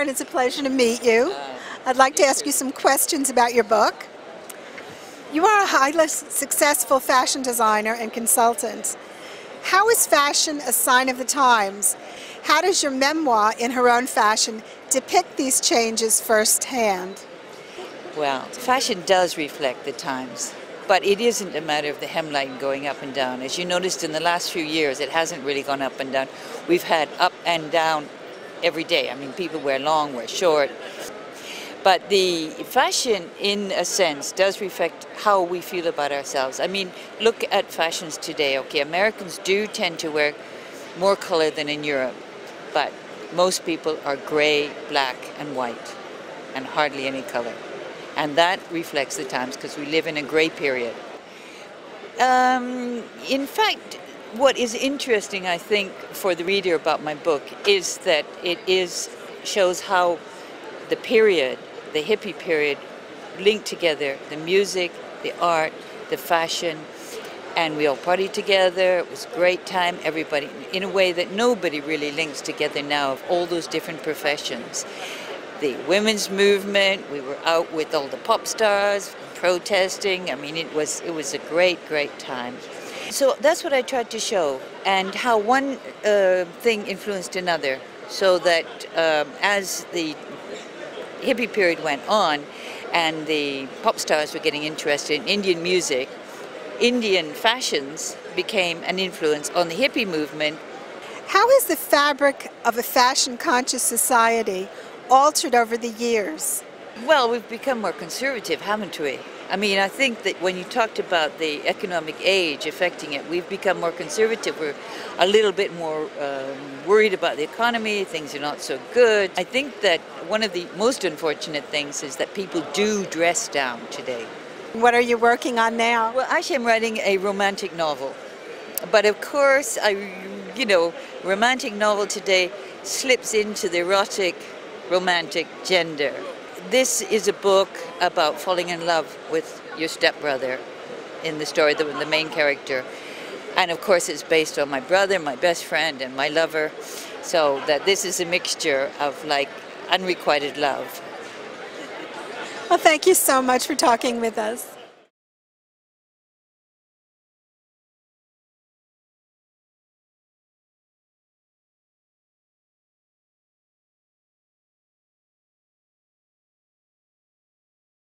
Karen, it's a pleasure to meet you. I'd like to ask you some questions about your book. You are a highly successful fashion designer and consultant. How is fashion a sign of the times? How does your memoir, In Her Own Fashion, depict these changes firsthand? Well, fashion does reflect the times, but it isn't a matter of the hemline going up and down. As you noticed in the last few years, it hasn't really gone up and down. We've had up and down every day. I mean, people wear long, wear short. But the fashion, in a sense, does reflect how we feel about ourselves. I mean, look at fashions today. Okay, Americans do tend to wear more color than in Europe, but most people are gray, black, and white, and hardly any color. And that reflects the times because we live in a gray period. In fact, what is interesting, I think, for the reader about my book is that it shows how the period, the hippie period, linked together the music, the art, the fashion, and we all partied together. It was a great time, everybody, in a way that nobody really links together now of all those different professions. The women's movement, we were out with all the pop stars, protesting. I mean, it was a great, great time. So that's what I tried to show, and how one thing influenced another, so that as the hippie period went on and the pop stars were getting interested in Indian music, Indian fashions became an influence on the hippie movement. How has the fabric of a fashion-conscious society altered over the years? Well, we've become more conservative, haven't we? I mean, I think that when you talked about the economic age affecting it, we've become more conservative. We're a little bit more worried about the economy. Things are not so good. I think that one of the most unfortunate things is that people do dress down today. What are you working on now? Well, actually, I'm writing a romantic novel. But of course, romantic novel today slips into the erotic, romantic gender. This is a book about falling in love with your stepbrother in the story, the main character. And of course it's based on my brother, my best friend, and my lover. So that this is a mixture of like unrequited love. Well, thank you so much for talking with us.